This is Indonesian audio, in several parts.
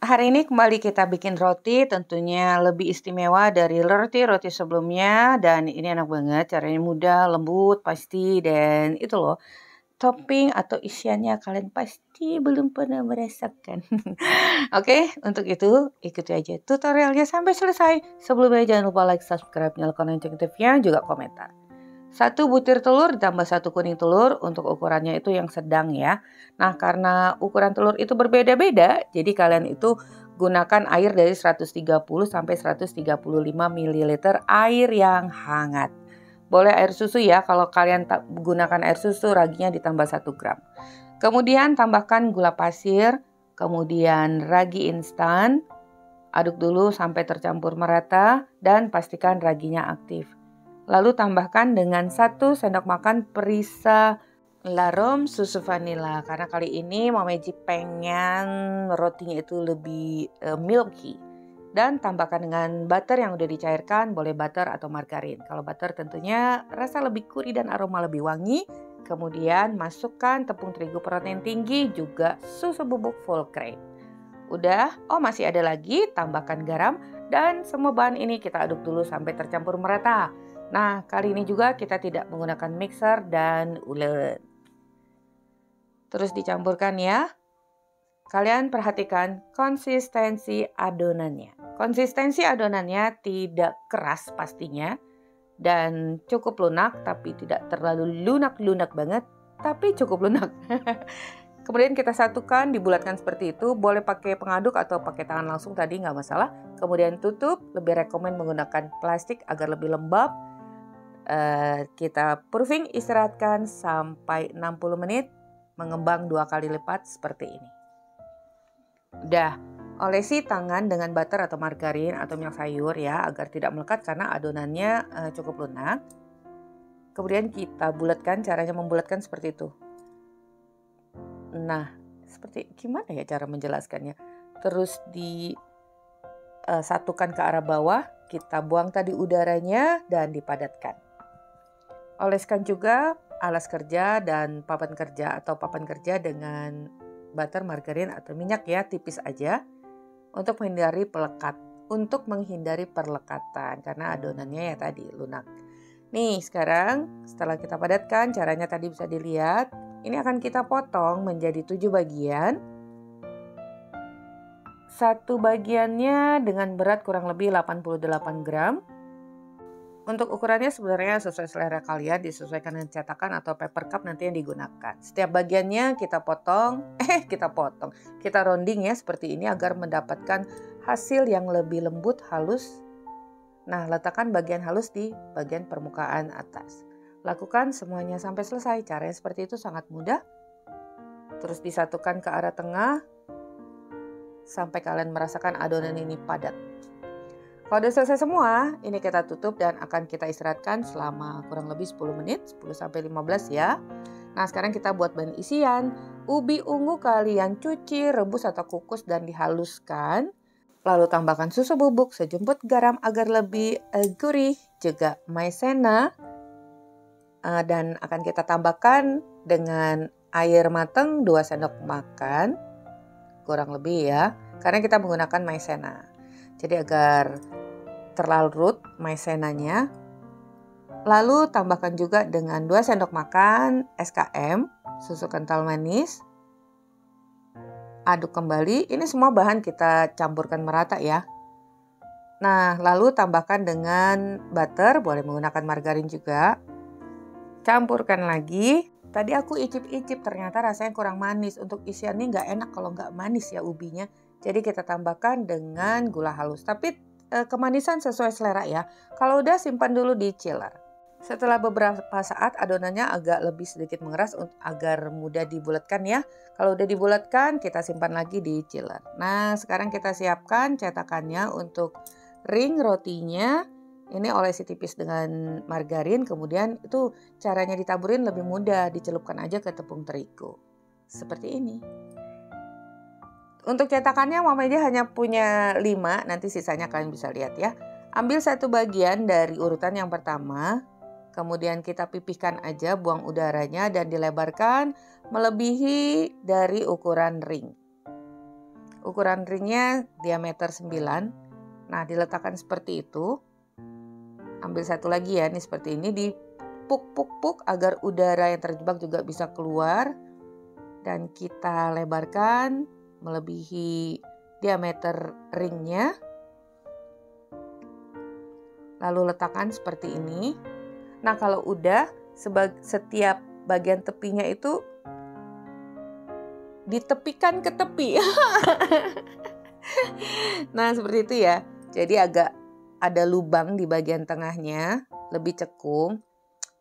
Hari ini kembali kita bikin roti, tentunya lebih istimewa dari roti-roti sebelumnya dan ini enak banget, caranya mudah, lembut pasti dan itu loh, topping atau isiannya kalian pasti belum pernah merasakan. Oke, untuk itu ikuti aja tutorialnya sampai selesai. Sebelumnya jangan lupa like, subscribe, nyalakan lonceng notifikasinya, juga komentar. 1 butir telur ditambah 1 kuning telur, untuk ukurannya itu yang sedang ya. Nah, karena ukuran telur itu berbeda-beda, jadi kalian itu gunakan air dari 130 sampai 135 ml air yang hangat. Boleh air susu ya, kalau kalian gunakan air susu raginya ditambah 1 gram. Kemudian tambahkan gula pasir, kemudian ragi instan. Aduk dulu sampai tercampur merata dan pastikan raginya aktif. Lalu tambahkan dengan 1 sendok makan perisa larum susu vanila. Karena kali ini Mamaji pengen rotinya itu lebih milky. Dan tambahkan dengan butter yang udah dicairkan, boleh butter atau margarin. Kalau butter tentunya rasa lebih gurih dan aroma lebih wangi. Kemudian masukkan tepung terigu protein tinggi, juga susu bubuk full cream. Udah, masih ada lagi, tambahkan garam dan semua bahan ini kita aduk dulu sampai tercampur merata. Nah, kali ini juga kita tidak menggunakan mixer dan ulet. Terus dicampurkan ya. Kalian perhatikan konsistensi adonannya. Konsistensi adonannya tidak keras pastinya dan cukup lunak, tapi tidak terlalu lunak-lunak banget, tapi cukup lunak. Kemudian kita satukan, dibulatkan seperti itu. Boleh pakai pengaduk atau pakai tangan langsung tadi, nggak masalah. Kemudian tutup, lebih rekomen menggunakan plastik agar lebih lembab. Kita proofing, istirahatkan sampai 60 menit, mengembang 2 kali lipat seperti ini. Udah, olesi tangan dengan butter atau margarin atau minyak sayur ya, agar tidak melekat karena adonannya cukup lunak. Kemudian kita bulatkan, caranya membulatkan seperti itu. Nah, seperti gimana ya cara menjelaskannya? Terus disatukan ke arah bawah, kita buang tadi udaranya dan dipadatkan. Oleskan juga alas kerja dan papan kerja atau papan kerja dengan butter, margarin atau minyak ya, tipis aja untuk menghindari pelekat, perlekatan karena adonannya ya tadi lunak. Nih, sekarang setelah kita padatkan, caranya tadi bisa dilihat. Ini akan kita potong menjadi 7 bagian. Satu bagiannya dengan berat kurang lebih 88 gram. Untuk ukurannya sebenarnya sesuai selera kalian, disesuaikan dengan cetakan atau paper cup nanti yang digunakan. Setiap bagiannya kita rounding ya seperti ini agar mendapatkan hasil yang lebih lembut, halus. Nah, letakkan bagian halus di bagian permukaan atas. Lakukan semuanya sampai selesai. Caranya seperti itu sangat mudah. Terus disatukan ke arah tengah sampai kalian merasakan adonan ini padat. Kalau udah selesai semua, ini kita tutup dan akan kita istirahatkan selama kurang lebih 10 menit, 10-15 ya. Nah, sekarang kita buat bahan isian. Ubi ungu kalian cuci, rebus atau kukus dan dihaluskan. Lalu tambahkan susu bubuk, sejumput garam agar lebih gurih, juga maizena. Dan akan kita tambahkan dengan air matang 2 sendok makan. Kurang lebih ya, karena kita menggunakan maizena. Jadi agar terlarut maizenanya. Lalu tambahkan juga dengan 2 sendok makan SKM, susu kental manis. Aduk kembali, ini semua bahan kita campurkan merata ya. Nah, lalu tambahkan dengan butter, boleh menggunakan margarin juga. Campurkan lagi. Tadi aku icip-icip, ternyata rasanya kurang manis. Untuk isiannya nggak enak kalau nggak manis ya ubinya. Jadi kita tambahkan dengan gula halus. Tapi kemanisan sesuai selera ya. Kalau udah simpan dulu di chiller. Setelah beberapa saat adonannya agak lebih sedikit mengeras agar mudah dibulatkan ya. Kalau udah dibulatkan kita simpan lagi di chiller. Nah, sekarang kita siapkan cetakannya untuk ring rotinya. Ini olesi tipis dengan margarin, kemudian itu caranya ditaburin lebih mudah, dicelupkan aja ke tepung terigu. Seperti ini. Untuk cetakannya Mamaji hanya punya 5, nanti sisanya kalian bisa lihat ya. Ambil 1 bagian dari urutan yang pertama, kemudian kita pipihkan aja, buang udaranya dan dilebarkan melebihi dari ukuran ring. Ukuran ringnya diameter 9. Nah, diletakkan seperti itu. Ambil satu lagi ya, ini seperti ini, dipuk-puk-puk agar udara yang terjebak juga bisa keluar. Dan kita lebarkan melebihi diameter ringnya. Lalu letakkan seperti ini. Nah, kalau udah, setiap bagian tepinya itu ditepikan ke tepi. Nah, seperti itu ya. Jadi agak ada lubang di bagian tengahnya, lebih cekung.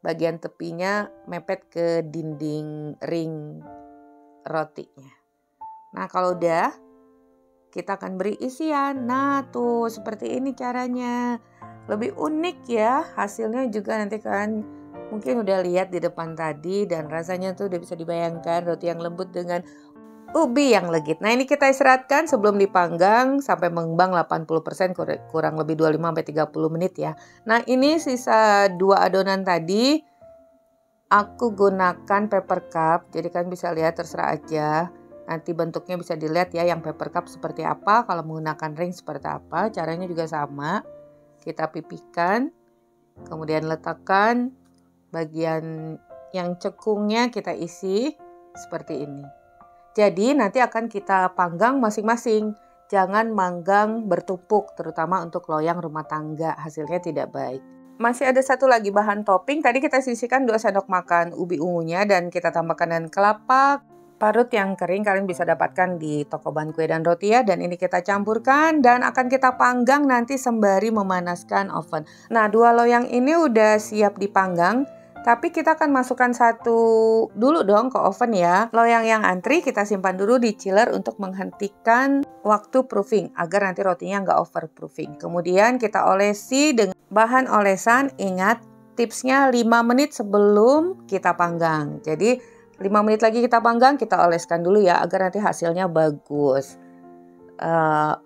Bagian tepinya mepet ke dinding ring rotinya. Nah, kalau udah, kita akan beri isian. Nah, tuh seperti ini caranya. Lebih unik ya, hasilnya juga nanti kan mungkin udah lihat di depan tadi dan rasanya tuh udah bisa dibayangkan roti yang lembut dengan ubi yang legit. Nah, ini kita istirahatkan sebelum dipanggang sampai mengembang 80%, kurang lebih 25-30 menit ya. Nah, ini sisa 2 adonan tadi aku gunakan paper cup. Jadi kan bisa lihat, terserah aja. Nanti bentuknya bisa dilihat ya, yang paper cup seperti apa, kalau menggunakan ring seperti apa. Caranya juga sama. Kita pipihkan, kemudian letakkan bagian yang cekungnya kita isi seperti ini. Jadi nanti akan kita panggang masing-masing. Jangan manggang bertumpuk, terutama untuk loyang rumah tangga, hasilnya tidak baik. Masih ada satu lagi bahan topping. Tadi kita sisihkan 2 sendok makan ubi ungunya dan kita tambahkan dengan kelapa parut yang kering. Kalian bisa dapatkan di toko bahan kue dan roti ya. Dan ini kita campurkan dan akan kita panggang nanti sembari memanaskan oven. Nah, 2 loyang ini udah siap dipanggang. Tapi kita akan masukkan satu dulu dong ke oven ya. Loyang yang antri kita simpan dulu di chiller untuk menghentikan waktu proofing agar nanti rotinya nggak over proofing. Kemudian kita olesi dengan bahan olesan. Ingat tipsnya 5 menit sebelum kita panggang. Jadi 5 menit lagi kita panggang, kita oleskan dulu ya agar nanti hasilnya bagus.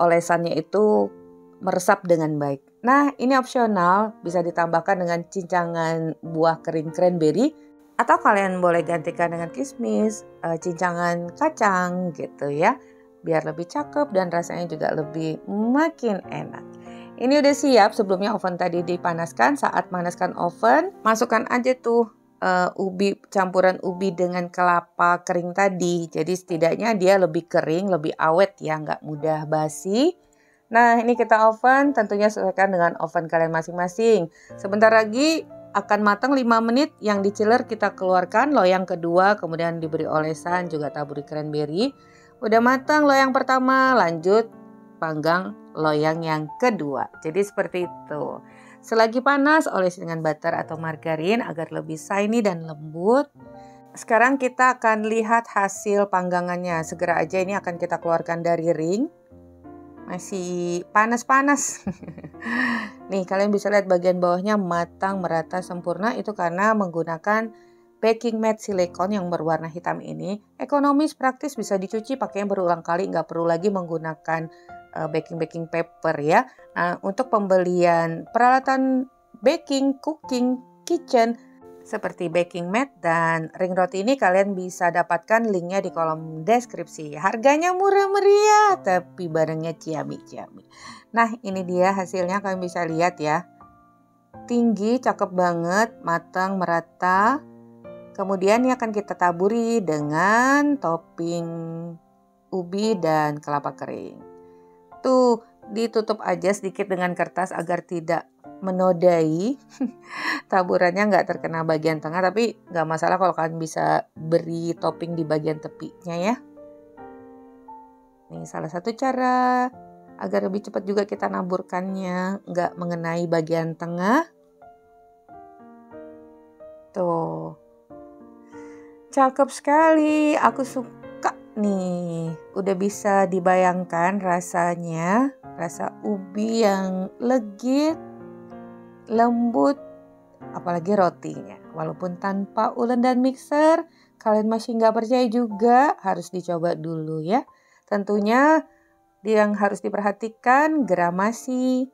Olesannya itu meresap dengan baik. Nah, ini opsional, bisa ditambahkan dengan cincangan buah kering cranberry atau kalian boleh gantikan dengan kismis, cincangan kacang gitu ya. Biar lebih cakep dan rasanya juga lebih makin enak. Ini udah siap, sebelumnya oven tadi dipanaskan. Saat manaskan oven, masukkan aja tuh campuran ubi dengan kelapa kering tadi. Jadi setidaknya dia lebih kering, lebih awet ya, nggak mudah basi. Nah, ini kita oven, tentunya sesuaikan dengan oven kalian masing-masing. Sebentar lagi akan matang 5 menit, yang di chiller kita keluarkan loyang kedua, kemudian diberi olesan, juga taburi cranberry. Udah matang loyang pertama, lanjut panggang loyang yang kedua. Jadi seperti itu. Selagi panas, olesi dengan butter atau margarin agar lebih shiny dan lembut. Sekarang kita akan lihat hasil panggangannya. Segera aja ini akan kita keluarkan dari ring. Masih panas-panas. Nih, kalian bisa lihat bagian bawahnya matang, merata, sempurna. Itu karena menggunakan baking mat silikon yang berwarna hitam ini. Ekonomis, praktis, bisa dicuci, pakainya berulang kali. Nggak perlu lagi menggunakan baking paper ya. Nah, untuk pembelian peralatan baking, cooking, kitchen seperti baking mat dan ring roti ini kalian bisa dapatkan linknya di kolom deskripsi. Harganya murah meriah tapi barangnya ciami-ciami. Nah, ini dia hasilnya, kalian bisa lihat ya. Tinggi, cakep banget, matang, merata. Kemudian ini akan kita taburi dengan topping ubi dan kelapa kering. Tuh, ditutup aja sedikit dengan kertas agar tidak menodai. Taburannya nggak terkena bagian tengah, tapi nggak masalah kalau kalian bisa beri topping di bagian tepinya ya. Ini salah satu cara agar lebih cepat juga kita naburkannya, nggak mengenai bagian tengah. Tuh, cakep sekali, aku suka nih. Udah bisa dibayangkan rasanya, rasa ubi yang legit, lembut, apalagi rotinya. Walaupun tanpa ulen dan mixer, kalian masih nggak percaya juga, harus dicoba dulu ya. Tentunya yang harus diperhatikan gramasi,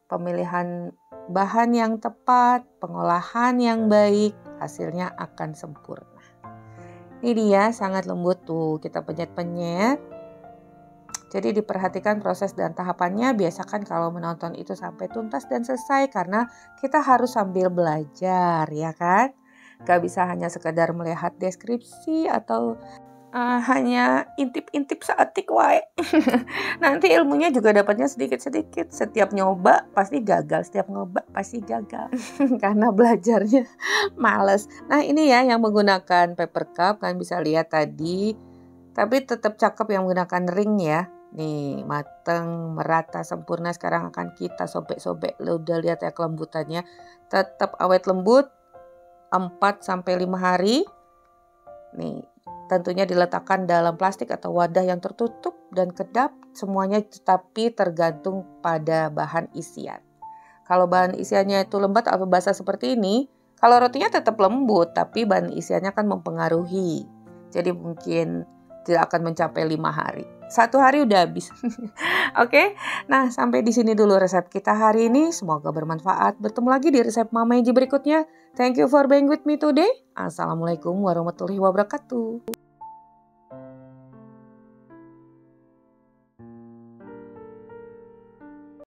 pemilihan bahan yang tepat, pengolahan yang baik, hasilnya akan sempurna. Ini dia sangat lembut tuh, kita penyet-penyet. Jadi diperhatikan proses dan tahapannya, biasakan kalau menonton itu sampai tuntas dan selesai karena kita harus sambil belajar ya kan. Gak bisa hanya sekedar melihat deskripsi atau hanya intip-intip seetik wae. Nanti ilmunya juga dapatnya sedikit-sedikit. Setiap nyoba pasti gagal, setiap nyoba pasti gagal. Karena belajarnya males. Nah ini ya yang menggunakan paper cup, kalian bisa lihat tadi. Tapi tetap cakep yang menggunakan ring ya. Nih mateng, merata, sempurna. Sekarang akan kita sobek-sobek. Lo udah lihat ya kelembutannya. Tetap awet lembut 4-5 hari. Nih tentunya diletakkan dalam plastik atau wadah yang tertutup dan kedap. Semuanya tetapi tergantung pada bahan isian. Kalau bahan isiannya itu lembat atau basah seperti ini, kalau rotinya tetap lembut, tapi bahan isiannya kan mempengaruhi. Jadi mungkin tidak akan mencapai 5 hari. 1 hari udah habis. Oke, nah sampai di sini dulu resep kita hari ini. Semoga bermanfaat. Bertemu lagi di resep Mama Eji berikutnya. Thank you for being with me today. Assalamualaikum warahmatullahi wabarakatuh.